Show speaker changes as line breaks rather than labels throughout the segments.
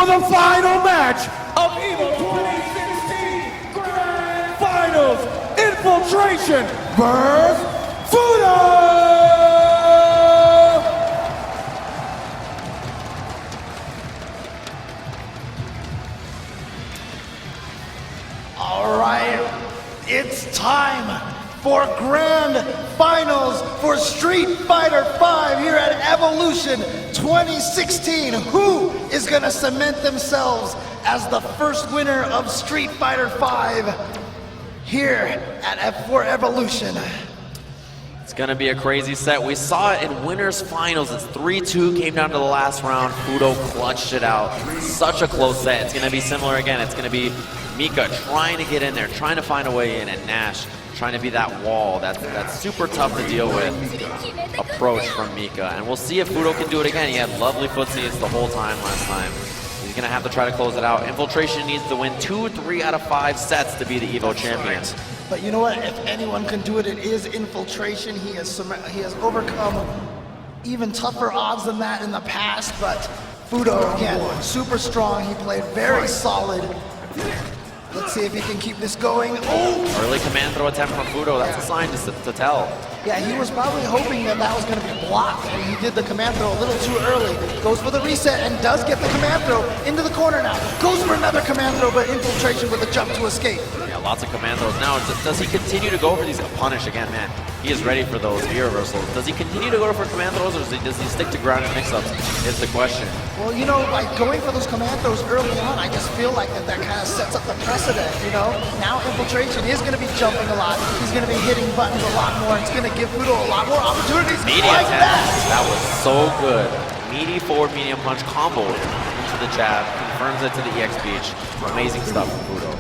for the final match of EVO 2016 Grand Finals, Infiltration vs. Fuudo!
All right, it's time for Grand Finals for Street Fighter V here at Evolution 2016. Who is gonna cement themselves as the first winner of Street Fighter V here at for Evolution?
It's gonna be a crazy set. We saw it in winners finals. It's 3-2, came down to the last round. Fuudo clutched it out. Such a close set. It's gonna be similar again. It's gonna be Mika trying to get in there, trying to find a way in, and Nash trying to be that wall. That's super tough to deal with approach from Mika. And we'll see if Fuudo can do it again. He had lovely footsies the whole time last time. He's gonna have to try to close it out. Infiltration needs to win 2 or 3 out of 5 sets to be the EVO champion.
But you know what? If anyone can do it, it is Infiltration. He has overcome even tougher odds than that in the past. But Fuudo, again, super strong. He played very solid. Let's see if he can keep this going. Oh!
Early command throw attempt from Fuudo. That's a sign to tell.
Yeah, he was probably hoping that that was going to be blocked when he did the command throw a little too early. Goes for the reset and does get the command throw into the corner now. Goes for another command throw, but Infiltration with a jump to escape.
Yeah, lots of command throws. Now, does he continue to go for these? Punish again, man. He is ready for those V reversals. Does he continue to go for command throws, or does he stick to ground and mix-ups is the question.
Well, you know, like going for those command throws early on, I just feel like that kind of sets up the precedent, you know? Now Infiltration is going to be jumping a lot. He's going to be hitting buttons a lot more. It's going to give Fuudo a lot more opportunities like that.
That was so good. Meaty forward medium punch combo into the jab, confirms it to the EX beach. Amazing stuff from Fuudo.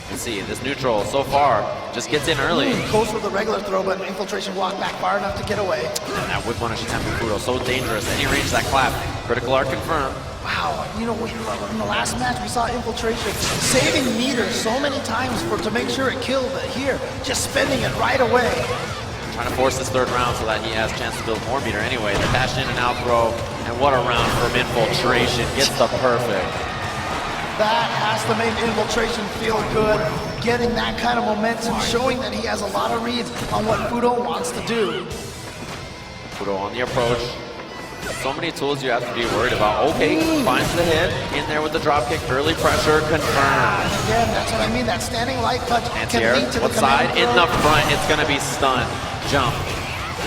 Let's see, this neutral so far just gets in early.
Goes for the regular throw, but Infiltration walked back far enough to get away.
And that whip punish attempt from Fuudo, so dangerous. Any range that clap. Critical art confirmed.
Wow, you know, in the last match we saw Infiltration saving meters so many times to make sure it killed, but here, just spending it right away.
Trying to force this third round so that he has a chance to build more meter anyway. The dash in and out throw, and what a round from Infiltration. Gets the perfect.
That has to make Infiltration feel good, getting that kind of momentum, showing that he has a lot of reads on what Fuudo wants to do.
Fuudo on the approach. So many tools you have to be worried about. Okay, finds the hit, in there with the dropkick, early pressure, confirmed.
And again, that's what I mean, that standing light punch can lead to the
side? In the front, it's gonna be stun. Jump.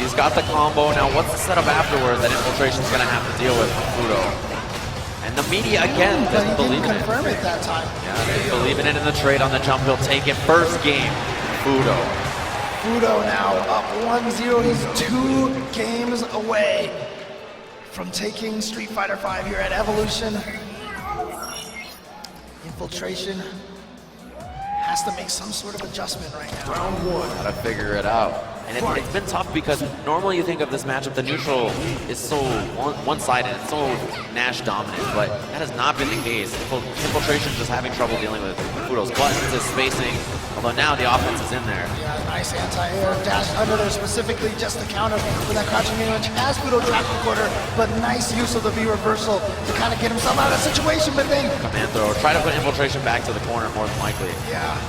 He's got the combo. Now what's the setup afterwards that Infiltration's gonna have to deal with Fuudo? And the media again doesn't believe in it.
Confirm it that time.
Yeah, they believe in it in the trade on the jump. He'll take it. First game, Fuudo.
Fuudo now up 1-0. He's 2 games away from taking Street Fighter V here at Evolution. Infiltration has to make some sort of adjustment right now.
Round 1. Gotta figure it out. And it's been tough because normally you think of this matchup, the neutral is so one-sided, it's so Nash dominant, but that has not been the case. Infiltration just having trouble dealing with Fuudo's buttons, his spacing, although now the offense is in there.
Yeah, nice anti-air dash under there specifically just to counter with that crouching knee punch. Has Fuudo trapped the quarter, but nice use of the V reversal to kind of get himself out of the situation, but then...
Command throw, try to put Infiltration back to the corner more than likely.
Yeah.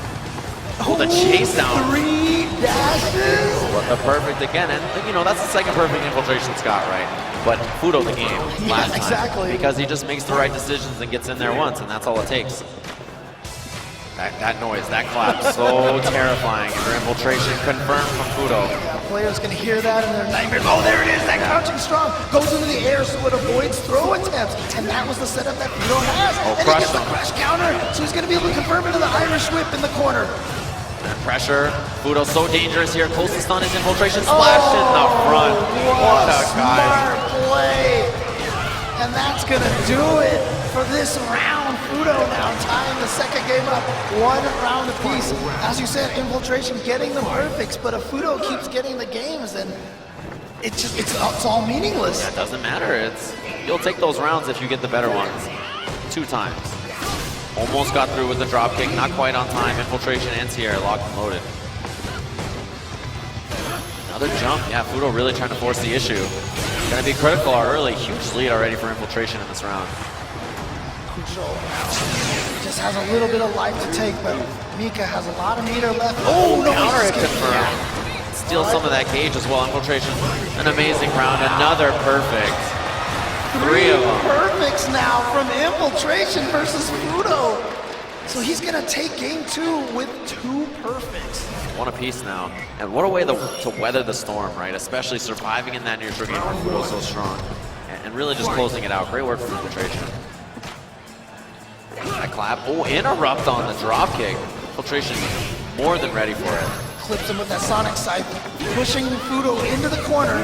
Oh, the chase down.
3 dashes.
But the perfect again, and you know, that's the second perfect Infiltration's got, right? But Fuudo the game last time.
Exactly.
Because he just makes the right decisions and gets in there once, and that's all it takes. That noise, that clap, so terrifying. Under Infiltration confirmed from Fuudo.
Yeah, players can hear that in their nightmares. Oh, there it is, that crouching strong. Goes into the air so it avoids throw attempts. And that was the setup that Fuudo has.
Oh,
and he gets the crush counter, so he's going to be able to confirm into the Irish whip in the corner.
And pressure. Fuudo's so dangerous here. Closest on his Infiltration splash in the front. What a guy.
Smart play. And that's going to do it for this round. Fuudo now tying the second game up 1 round apiece. As you said, Infiltration getting the perfects, but if Fuudo keeps getting the games, then it's all meaningless.
Yeah, it doesn't matter. You'll take those rounds if you get the better ones. 2 times. Almost got through with the drop kick, not quite on time. Infiltration anti-air, locked and loaded. Another jump. Yeah, Fuudo really trying to force the issue. Gonna be critical early. Huge lead already for Infiltration in this round.
Crucial. Just has a little bit of life to take, but Mika has a lot of meter left. Oh, no,
Counter
he's
hit confirmed.
yeah.
Steal some of that cage as well. Infiltration, an amazing round. Another perfect. Three of them.
Perfects now from Infiltration versus Fuudo. So he's gonna take game 2 with 2 perfects.
One apiece now. And what a way to weather the storm, right? Especially surviving in that neutral game where Fuudo's so strong. And really just closing it out. Great work from Infiltration. That clap. Oh, interrupt on the drop kick. Infiltration more than ready for it.
Clips him with that Sonic Scythe, pushing Fuudo into the corner.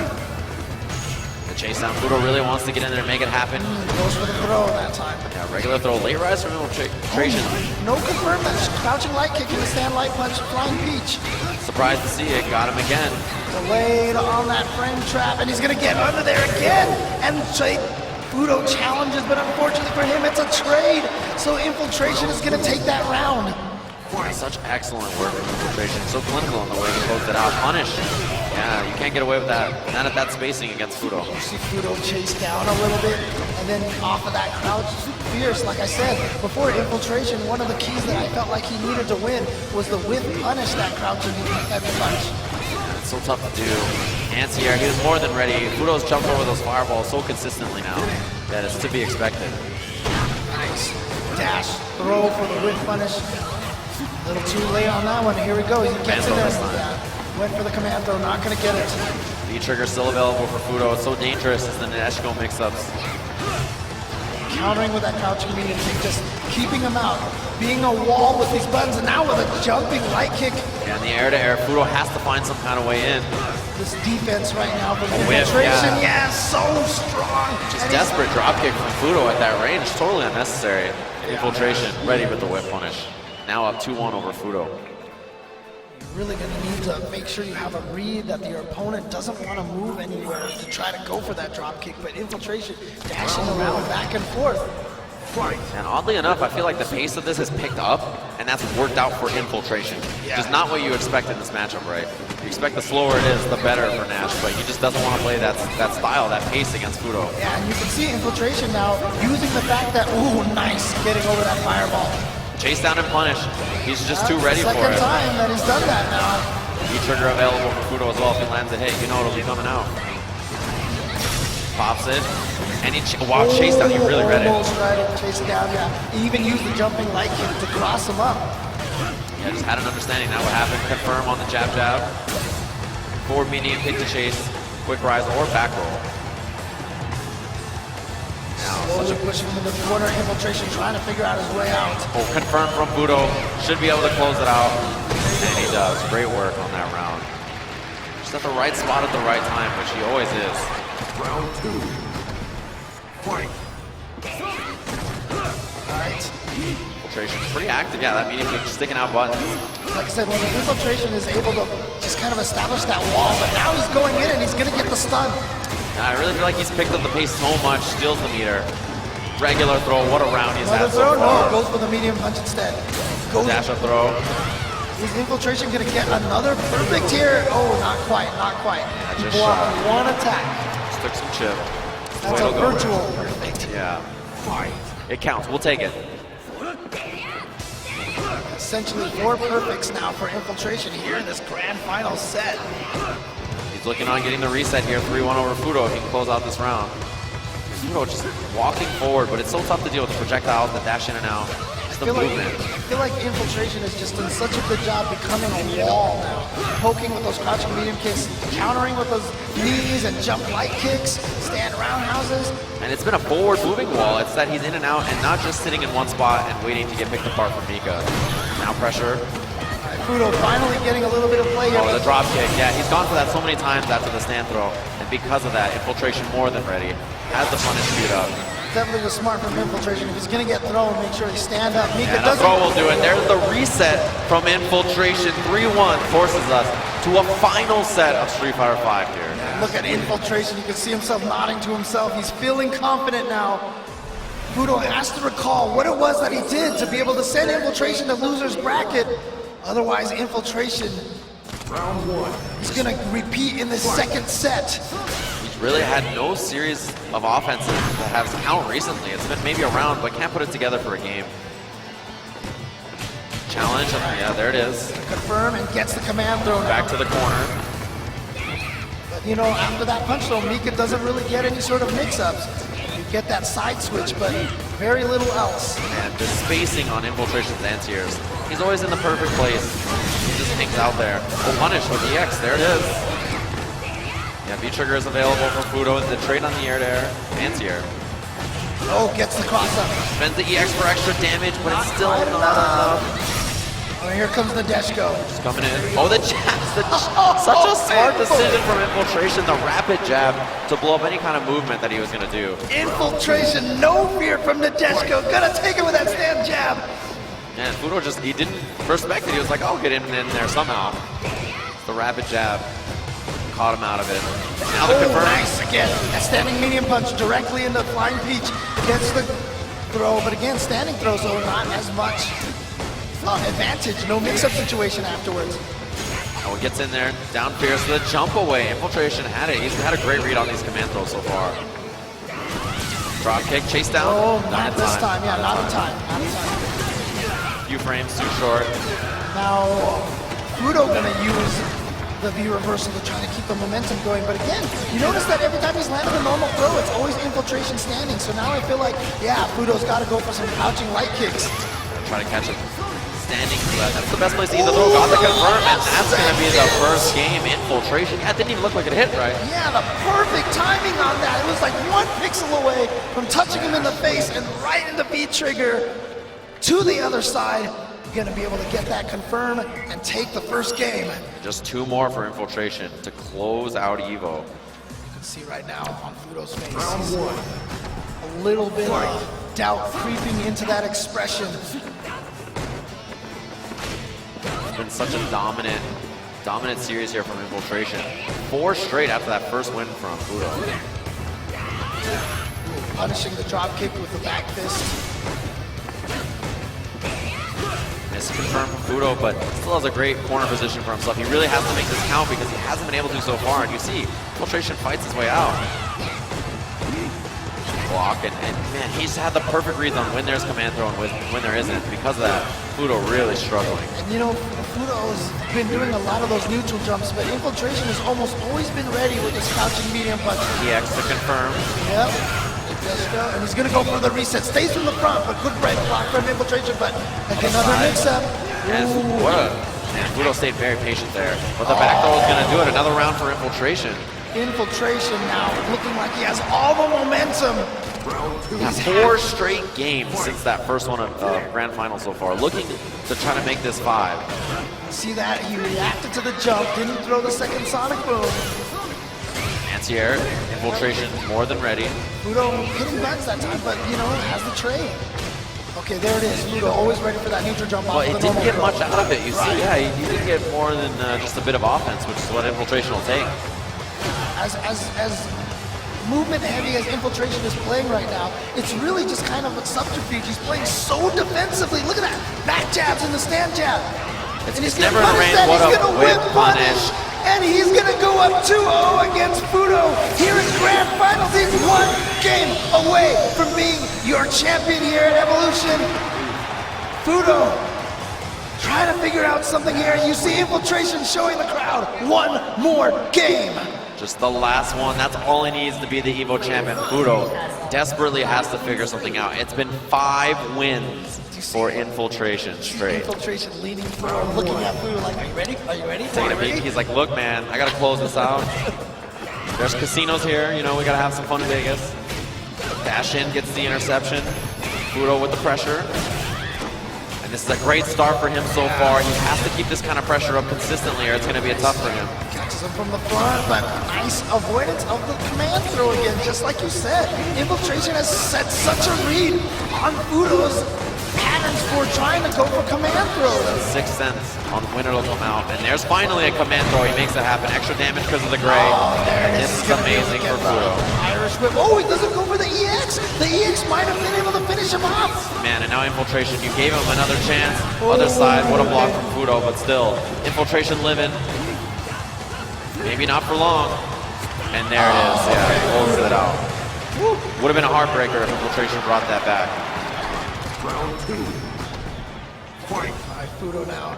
The chase down. Fuudo really wants to get in there and make it happen.
Goes for the throw that time.
Yeah, regular throw. Late rise from Infiltration.
No confirm that. Crouching light kick and the stand light punch, flying peach.
Surprised to see it. Got him again.
Delayed on that frame trap, and he's gonna get under there again. And Fuudo challenges, but unfortunately for him, it's a trade. So Infiltration is gonna take that round.
Such excellent work from Infiltration. So clinical in the way he closed it out. Punish. Yeah, you can't get away with that. Not at that spacing against Fuudo.
You see Fuudo chase down a little bit, and then off of that crouch, fierce. Like I said, before Infiltration, one of the keys that I felt like he needed to win was the whip punish that crouching heavy punch.
Yeah, it's so tough to do. Anti-air, he was more than ready. Fuudo's jumped over those fireballs so consistently now that it's to be expected.
Nice dash throw for the whip punish. A little too late on that one. Here we go. He gets in there. Yeah. Went for the command throw, not gonna get it.
V-trigger still available for Fuudo. It's so dangerous as the Neshiko mix-ups.
Countering with that crouching medium kick, just keeping him out. Being a wall with these buttons, and now with a jumping light kick.
Yeah, in the air-to-air, Fuudo has to find some kind of way in.
This defense right now from
whip,
Infiltration,
yeah.
so strong.
Just
And
desperate dropkick from Fuudo at that range. Totally unnecessary. Infiltration, ready with the whip punish. Now up 2-1 over Fuudo.
You're really going to need to make sure you have a read that your opponent doesn't want to move anywhere to try to go for that drop kick, but Infiltration dashing around back and forth.
And oddly enough, I feel like the pace of this has picked up, and that's worked out for Infiltration. Just not what you expect in this matchup, right? You expect the slower it is, the better for Nash, but he just doesn't want to play that style, that pace against Fuudo.
Yeah, and you can see Infiltration now using the fact that, ooh, nice, getting over that fireball.
Chase down and punish. He's just too ready for it.
Second time that he's done that now.
V-trigger available for Fuudo as well. If he lands a hit, you know it'll be coming out. Pops it. And he wow, chase down. He really read it.
Almost tried to chase it down, yeah. He even used the jumping light kick to cross him up.
Yeah, just had an understanding that would happen. Confirm on the jab. Forward medium kick to chase. Quick rise or back roll.
Slowly pushing him into the corner. Infiltration trying to figure out his way out.
Oh, confirmed from Fuudo. Should be able to close it out. And he does. Great work on that round. Just at the right spot at the right time, which he always is.
Round 2. Fight.
Alright.
Infiltration pretty active. Yeah, that medium kick sticking out buttons.
Like I said, when the Infiltration is able to just kind of establish that wall, but now he's going in and he's going to get the stun.
I really feel like he's picked up the pace so much, steals the meter. Regular throw, what a round he's had so
Another throw?
far.
No, goes for the medium punch instead. Goes.
Dash up throw.
Is Infiltration going to get another perfect here? Oh, not quite, not quite. He
just
blocked
shy.
one attack.
Just took some chip.
That's a virtual perfect.
Yeah. It counts, we'll take it.
Essentially 4 perfects now for Infiltration here in this grand final set.
He's looking on getting the reset here, 3-1 over Fuudo if he can close out this round. Fuudo just walking forward, but it's so tough to deal with the projectiles, the dash in and out. Just the movement.
I feel like Infiltration has just done such a good job becoming a wall now. Poking with those crouching medium kicks, countering with those knees and jump light kicks, stand roundhouses.
And it's been a forward moving wall. It's that he's in and out and not just sitting in one spot and waiting to get picked apart from Mika. Now pressure.
Fuudo finally getting a little bit of play here.
Oh, the drop kick. Yeah, he's gone for that so many times after the stand throw. And because of that, Infiltration more than ready. Has the punish queued up.
Definitely was smart from Infiltration. If he's going to get thrown, make sure he stand up. Mika
And a
doesn't.
throw will do it. There's the reset from Infiltration. 3-1 forces us to a final set of Street Fighter V here.
Look at Infiltration. You can see himself nodding to himself. He's feeling confident now. Fuudo has to recall what it was that he did to be able to send Infiltration to loser's bracket. Otherwise, Infiltration
Round 1.
is going to repeat in the second set.
He's really had no series of offenses that has count recently. It's been maybe a round, but can't put it together for a game. Challenge, yeah, there it is.
Confirm and gets the command throw now.
Back to the corner.
But you know, after that punch though, Mika doesn't really get any sort of mix-ups. You get that side switch, but very little else.
And the spacing on Infiltration's anti-airs. He's always in the perfect place. He just hangs out there. Oh, punish with EX, there it is. Yeah, V-trigger is available for Fuudo. The trade on the air-to-air, anti-air.
Oh, gets the cross-up.
Spends the EX for extra damage, but it's still not enough.
Oh, here comes the Deshko.
Just coming in. Oh, the jabs. Such a smart decision from Infiltration. The rapid jab to blow up any kind of movement that he was going to do.
Infiltration, no fear from the Deshko. Gonna take it with that stand jab.
And Fuudo just, he didn't respect it. He was like, I'll get him in there somehow. The rapid jab caught him out of it. Now the confirm.
Nice again. A standing medium punch directly into Flying Peach. Gets the throw, but again, standing throws, so not as much advantage. No mix-up situation afterwards.
Oh, he gets in there, down fierce, the jump away. Infiltration had it. He's had a great read on these command throws so far. Drop kick, chase down.
Oh, not this time. Yeah, not in time. Not in time.
Few frames too short.
Now, Fuudo gonna use the V reversal to try to keep the momentum going. But again, you notice that every time he's landed a normal throw, it's always Infiltration standing. So now I feel like, yeah, Fuudo's got to go for some crouching light kicks.
Try to catch it. Standing, that's the best place to either throw. Got the confirm, and that's going to be the first game. Infiltration. Yeah, it didn't even look like it hit, right?
Yeah, the perfect timing on that. It was like 1 pixel away from touching him in the face and right into V-trigger to the other side. Gonna be able to get that confirm and take the first game.
Just 2 more for Infiltration to close out EVO.
You can see right now on Fuudo's face, a little bit of doubt creeping into that expression.
It's been such a dominant series here from Infiltration. 4 straight after that first win from Fuudo.
Punishing the drop kick with the back fist.
It's confirmed from Fuudo, but still has a great corner position for himself. He really has to make this count because he hasn't been able to so far. And you see, Infiltration fights his way out. Block, and man, he's had the perfect reads on when there's command throw and when there isn't. Because of that, Fuudo really struggling.
And you know, Fuudo's been doing a lot of those neutral jumps, but Infiltration has almost always been ready with his crouching medium punch.
EX to confirm.
Yep. And he's gonna go for the reset. Stays from the front, but good break block from Infiltration, but like another mix-up.
And what a, man, Fuudo stayed very patient there. But the back throw is gonna do it. Another round for Infiltration.
Infiltration now looking like he has all the momentum.
He's 4 straight games since that first one of Grand Final so far. Looking to try to make this 5.
See that? He reacted to the jump, didn't throw the second Sonic Boom.
Anti-air, Infiltration more than ready.
Fuudo hitting buttons that time, but you know, has the trade. Okay, there it is. Fuudo always ready for that neutral jump.
Well, it didn't get much out of it. You see, yeah, he didn't get more than just a bit of offense, which is what Infiltration will take.
As movement heavy as Infiltration is playing right now, it's really just kind of a subterfuge. He's playing so defensively. Look at that. Back jabs and the stand jab.
It's never in range. What a whip punish.
And he's gonna go up 2-0 against Fuudo here in Grand Finals. He's 1 game away from being your champion here at Evolution. Fuudo trying to figure out something here. You see Infiltration showing the crowd 1 more game.
Just the last one. That's all he needs to be the EVO champion. Fuudo desperately has to figure something out. It's been 5 wins for Infiltration straight.
Infiltration leaning forward, looking at Fuudo like, are you ready? Are you ready?
Taking a peek. He's like, look, man, I gotta close this out. There's casinos here. You know, we gotta have some fun in Vegas. Dash in, gets the interception. Fuudo with the pressure. And this is a great start for him so far. He has to keep this kind of pressure up consistently or it's gonna be a tough for him.
Catches him from the front, but nice avoidance of the command throw again, just like you said. Infiltration has set such a read on Fuudo's patterns for trying to go for command throws.
6 cents on when it'll come out. And there's finally a command throw. He makes it happen. Extra damage because of the gray.
Oh, there it is.
This is amazing for Fuudo.
Irish whip. Oh, he doesn't go for the EX. The EX might have been able to finish him off.
Man, and now Infiltration. You gave him another chance. Other side, what a block from Fuudo, but still. Infiltration living. Maybe not for long. And there it is, yeah, he closes it out. Would have been a heartbreaker if Infiltration brought that back.
Round 2. Fight.
All right, Fuudo now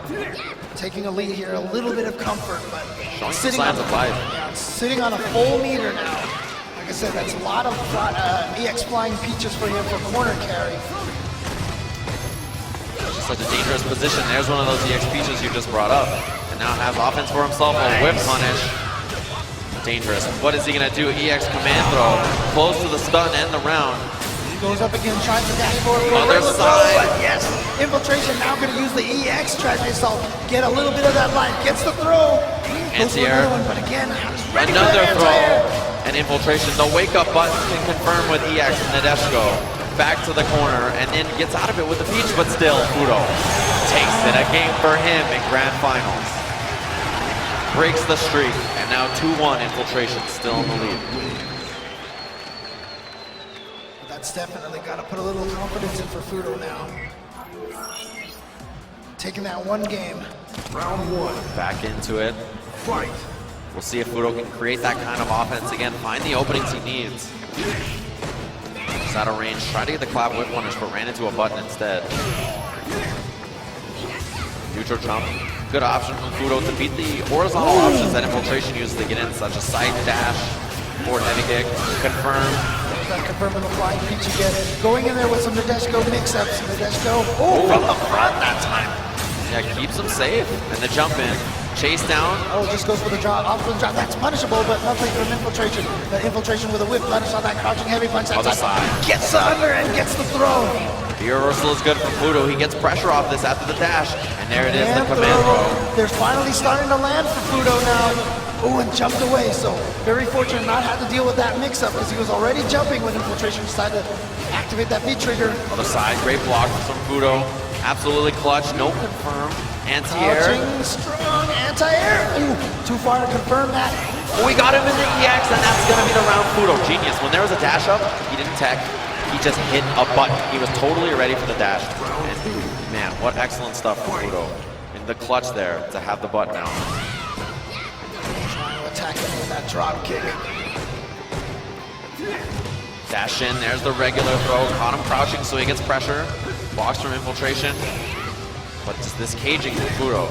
taking a lead here, a little bit of comfort, but
Showing some signs of life.
Yeah, sitting on a full meter now. Like I said, that's a lot of EX flying peaches for him for corner carry.
Just such a dangerous position. There's one of those EX peaches you just brought up. And now has offense for himself, a whip punish. Dangerous. What is he gonna do? EX command throw. Close to the stun and the round.
Goes up again, tries to dash forward.
Other side.
But yes, Infiltration now going to use the EX, tries to get a little bit of that life. Gets the throw.
Anti-air.
But again, ready
Another
for
throw.
anti-air.
And Infiltration. The wake-up button can confirm with EX and Nadeshko. Back to the corner and then gets out of it with the peach, but still, Fuudo takes it. A game for him in Grand Finals. Breaks the streak, and now 2-1, Infiltration still in the lead.
That's definitely got to put a little confidence in for Fuudo now. Taking that one game.
Round 1.
Back into it.
Fight.
We'll see if Fuudo can create that kind of offense again, find the openings he needs. He's out of range, tried to get the clap whip punish, but ran into a button instead. Neutral jump, good option from Fuudo to beat the horizontal options that Infiltration uses to get in, such as side dash, forward heavy kick, confirm.
That confirming the flying peach again. Going in there with some Nadeshko mix-ups. Nadeshko, from the front that time.
Yeah, keeps him safe. And the jump in, chase down.
Oh, just goes for the drop, off for the drop. That's punishable, but nothing from Infiltration. The Infiltration with a whip punish on that crouching heavy punch.
Other side.
Gets the under and gets the throw.
The reversal is good from Fuudo. He gets pressure off this after the dash. And there it is, the command throw.
They're finally starting to land for Fuudo now. Oh, and jumped away, so very fortunate not had to deal with that mix-up because he was already jumping when Infiltration decided to activate that V-trigger.
Other side, great block from Fuudo. Absolutely clutch, no confirm. Anti-air.
Crouching, strong, anti-air. Ooh, too far to confirm that.
We got him in the EX, and that's going to be the round. Fuudo, genius. When there was a dash up, he didn't tech. He just hit a button. He was totally ready for the dash. And man, what excellent stuff from Fuudo. In the clutch there to have the button out.
Attacking with that drop kick.
Dash in, there's the regular throw. Caught him crouching, so he gets pressure. Blocks from Infiltration. But just this caging from Fuudo.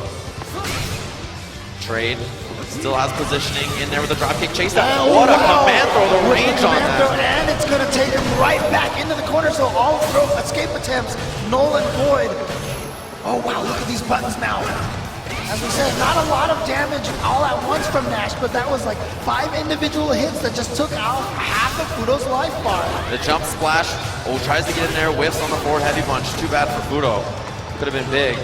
Trade. Still has positioning in there with the drop kick chase down. What a command throw, the range on that.
And it's going to take him right back into the corner, so all throw escape attempts, null and void. Oh wow, look at these buttons now. As we said, not a lot of damage all at once from Nash, but that was like 5 individual hits that just took out half of Fuudo's life bar.
The jump splash. Oh, tries to get in there, whiffs on the forward heavy punch. Too bad for Fuudo. Could have been big.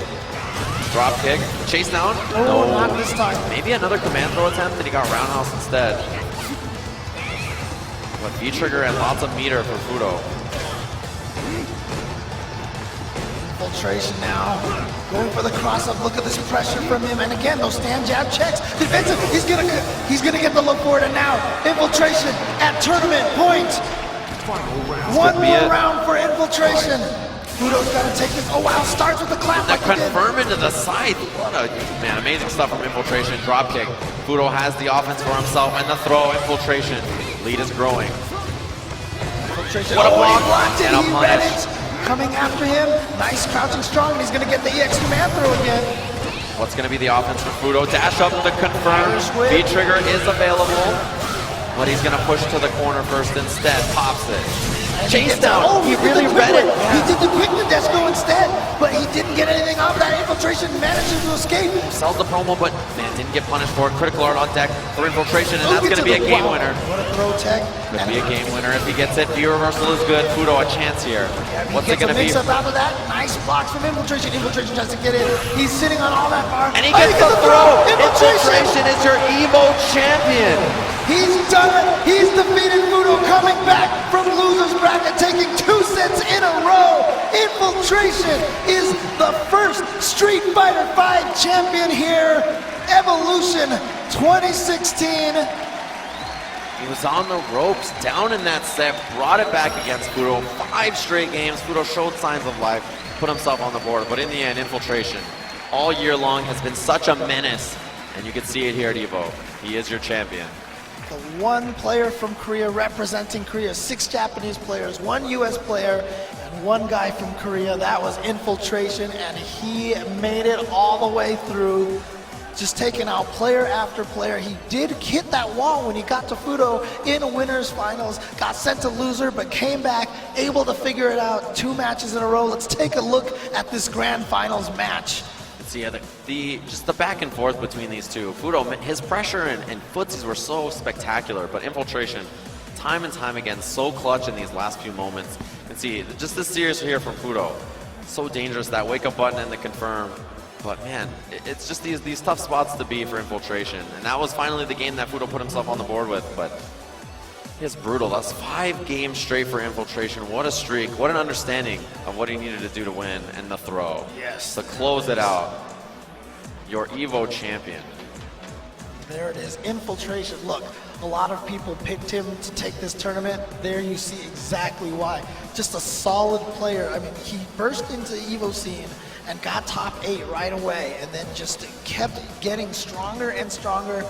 Drop kick. Chase down.
Oh, no, not this time.
Maybe another command throw attempt, and he got roundhouse instead. But V-trigger and lots of meter for Fuudo.
Infiltration now, going for the cross-up. Look at this pressure from him, and again, those stand jab checks. Defensive, he's gonna get the look forward, and now Infiltration at tournament point. One more round for Infiltration. Fuudo's got to take this. Oh wow, starts with the clap.
That
like
confirm into the side. What a, man, amazing stuff from Infiltration. Drop kick. Fuudo has the offense for himself, and the throw. Infiltration. Lead is growing.
Infiltration.
What a block.
He blocked it,
And a
he read
punish.
it. Coming after him, nice crouching strong, and he's gonna get the EX command throw again.
What's going to be the offense for Fuudo? Dash up to confirm. V-trigger is available, but he's going to push to the corner first instead. Pops it. Chase down.
Oh,
He really read it.
He did the quick Nadeshko instead, but he didn't get anything off that. Infiltration managing to escape.
Sells the promo, but man, didn't get punished for it. Critical art on deck for Infiltration, and that's going to be a game winner.
What a throw tech.
Could be a game winner if he gets it. V reversal is good. Fuudo a chance here. What's it going to be?
Mix up out of that. Nice blocks from Infiltration. Infiltration tries to get in. He's sitting on all that bar.
And he gets the throw.
Infiltration.
Infiltration is your Evo champion.
He's done it. He's defeated Fuudo, coming back from loser's bracket, taking 2 sets in a row. Infiltration is the first Street Fighter V champion here. Evolution 2016.
He was on the ropes, down in that set, brought it back against Fuudo. 5 straight games. Fuudo showed signs of life, put himself on the board, but in the end, Infiltration all year long has been such a menace, and you can see it here at Evo. He is your champion.
The one player from Korea representing Korea, 6 Japanese players, 1 US player, and 1 guy from Korea. That was Infiltration, and he made it all the way through, just taking out player after player. He did hit that wall when he got to Fuudo in winners finals, got sent to loser, but came back, able to figure it out 2 matches in a row. Let's take a look at this grand finals match.
So yeah, just the back and forth between these two. Fuudo, his pressure and footsies were so spectacular, but Infiltration, time and time again, so clutch in these last few moments. And see, just this series here from Fuudo, so dangerous, that wake-up button and the confirm. But man, it's just these tough spots to be for Infiltration. And that was finally the game that Fuudo put himself on the board with. But it's brutal. That's 5 games straight for Infiltration. What a streak. What an understanding of what he needed to do to win and the throw.
Yes.
To close it out. Your EVO champion.
There it is, Infiltration. Look, a lot of people picked him to take this tournament. There you see exactly why. Just a solid player. I mean, he burst into the EVO scene and got top 8 right away, and then just kept getting stronger and stronger.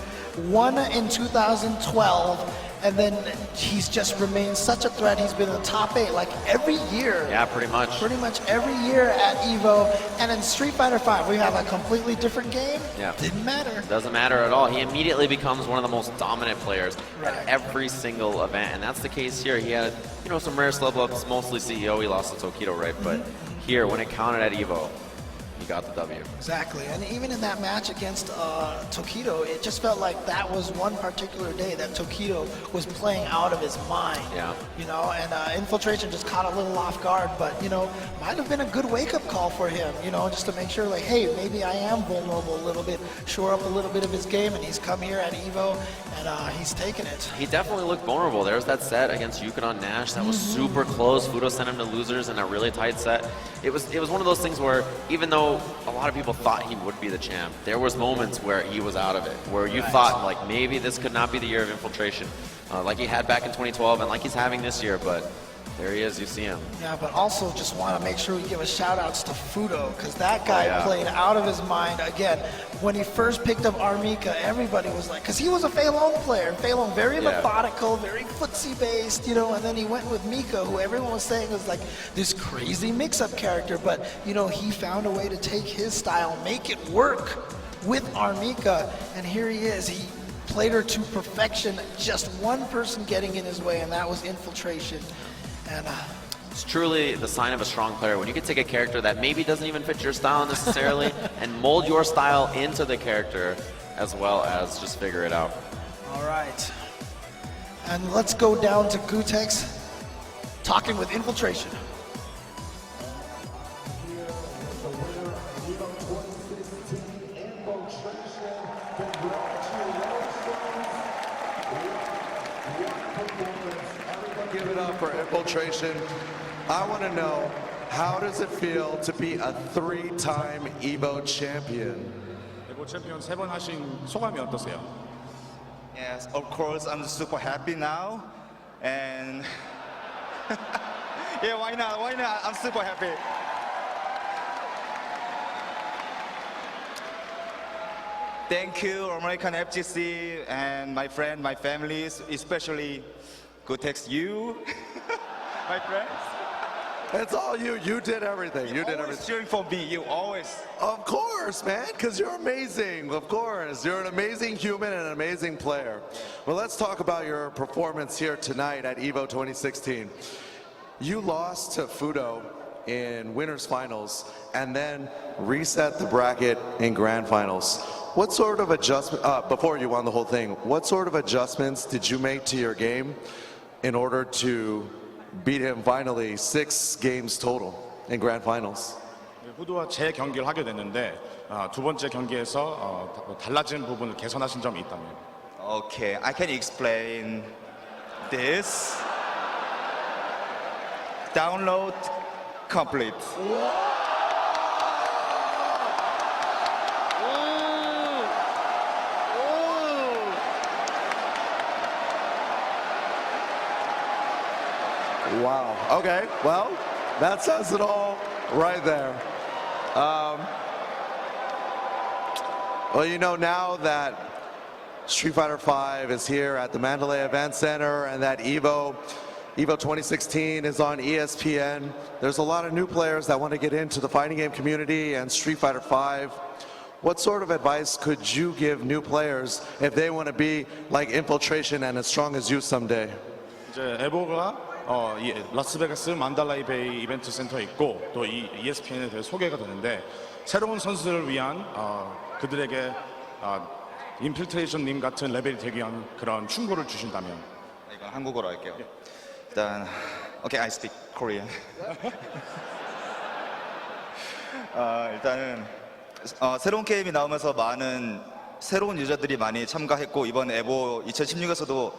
Won in 2012, and then he's just remained such a threat. He's been in the top 8 like every year.
Yeah, pretty much.
Pretty much every year at EVO. And in Street Fighter V, we have a completely different game.
Yeah.
Didn't matter.
Doesn't matter at all. He immediately becomes one of the most dominant players at every single event, and that's the case here. He had, some rare slip ups, mostly CEO. He lost to Tokido, right? But here, when it counted at EVO, he got the W.
Exactly, and even in that match against Tokido, it just felt like that was one particular day that Tokido was playing out of his mind.
Yeah.
And Infiltration just caught a little off guard, but, might have been a good wake-up call for him, just to make sure, like, hey, maybe I am vulnerable a little bit, shore up a little bit of his game, and he's come here at EVO, and he's taken it.
He definitely looked vulnerable. There's that set against Yukon on Nash. That was super close. Fuudo sent him to losers in a really tight set. It was one of those things where, even though a lot of people thought he would be the champ, there was moments where he was out of it, where you thought, like, maybe this could not be the year of Infiltration, like he had back in 2012 and like he's having this year, but there he is, you see him.
Yeah, but also just want to make sure we give a shout outs to Fuudo, because that guy played out of his mind. Again, when he first picked up Armika, everybody was like, because he was a Fei Long player, Fei Long very methodical, very footsie based, and then he went with Mika, who everyone was saying was like this crazy mix-up character, but he found a way to take his style, make it work with Armika, and here he is. He played her to perfection, just one person getting in his way, and that was Infiltration. And
it's truly the sign of a strong player when you can take a character that maybe doesn't even fit your style necessarily and mold your style into the character, as well as just figure it out.
All right. And let's go down to Gutex, talking with Infiltration.
Give it up for Infiltration. I want to know, how does it feel to be a 3-time EVO champion?
EVO 챔피언 3번 하신 소감이 어떠세요?
Yes, of course, I'm super happy now. And yeah, why not? Why not? I'm super happy. Thank you, American FGC, and my friend, my families, especially Gutex, you, my friends.
It's all you. You did everything. You did everything.
Cheering for me. You always.
Of course, man, because you're amazing. Of course. You're an amazing human and an amazing player. Well, let's talk about your performance here tonight at EVO 2016. You lost to Fuudo in winners finals and then reset the bracket in grand finals. What sort of adjustment, before you won the whole thing, what sort of adjustments did you make to your game in order to beat him finally 6 games total in grand finals?
후드와 재경기를 하게 됐는데 두 번째 경기에서 달라진 부분을 개선하신 점이 있다면?
Okay, I can explain this. Download complete.
Wow. Okay. Well, that says it all right there. Well, now that Street Fighter V is here at the Mandalay Event Center, and that Evo 2016 is on ESPN. There's a lot of new players that want to get into the fighting game community and Street Fighter V. What sort of advice could you give new players if they want to be like Infiltration and as strong as you someday?
이제 에보가 이 라스베가스 만달라이 베이 이벤트 센터에 있고 또 이 ESPN에 대해 소개가 되는데 새로운 선수들을 위한 그들에게 인필트레이션님 같은 레벨이 되기 위한 그런 충고를 주신다면
이건 한국어로 할게요. 일단 okay, I speak Korean. 일단은 새로운 게임이 나오면서 많은 새로운 유저들이 많이 참가했고 이번 에보 2016에서도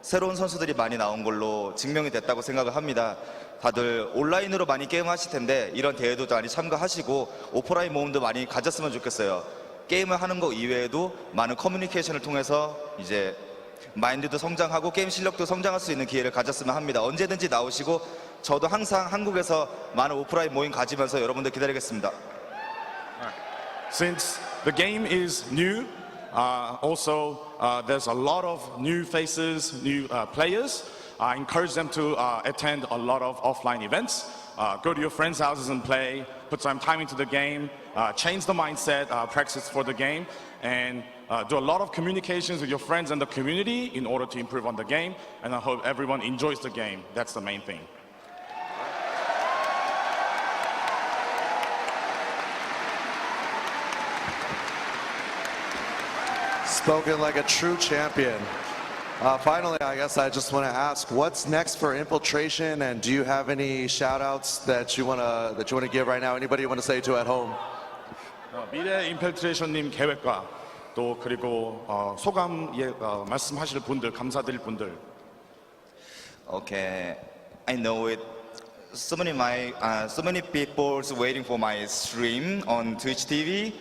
새로운 선수들이 많이 나온 걸로 증명이 됐다고 생각을 합니다. 다들 온라인으로 많이 게임하실 텐데 이런 대회도 많이 참가하시고 오프라인 모임도 많이 가졌으면 좋겠어요. 게임을 하는 거 이외에도 많은 커뮤니케이션을 통해서 이제 마인드도 성장하고 게임 실력도 성장할 수 있는 기회를 가졌으면 합니다. 언제든지 나오시고 저도 항상 한국에서 많은 오프라인 모임 가지면서 여러분들 기다리겠습니다.
Since the game is new, also there's a lot of new faces, new players. I encourage them to attend a lot of offline events. Go to your friends' houses and play, put some time into the game, change the mindset, practice for the game, and do a lot of communications with your friends and the community in order to improve on the game. And I hope everyone enjoys the game. That's the main thing.
Spoken like a true champion. Finally, I guess I just want to ask, what's next for Infiltration, and do you have any shout-outs that you want to give right now? Anybody you want to say to at home?
미래 인필트레이션님 계획과 또 그리고 소감 말씀하실 분들, 감사드릴 분들.
Okay, I know it. So many people's waiting for my stream on Twitch TV.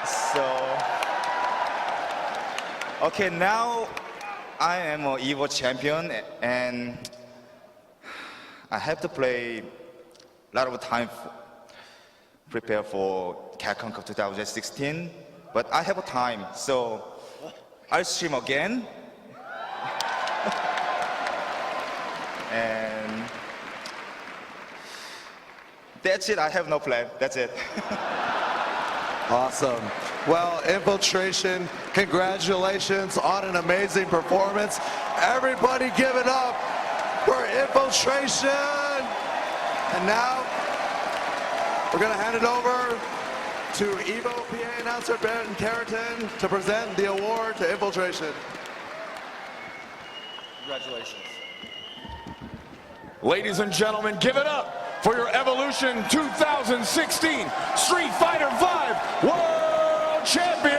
So, okay, now I am an EVO champion and I have to play a lot of time prepare for Capcom Cup 2016, but I have time, so I'll stream again. And that's it, I have no plan, that's it.
Awesome. Well, Infiltration, congratulations on an amazing performance. Everybody give it up for Infiltration. And now, we're going to hand it over to EVO PA announcer Ben Carrington to present the award to Infiltration.
Congratulations.
Ladies and gentlemen, give it up for your Evolution 2016 Street Fighter V World Champion.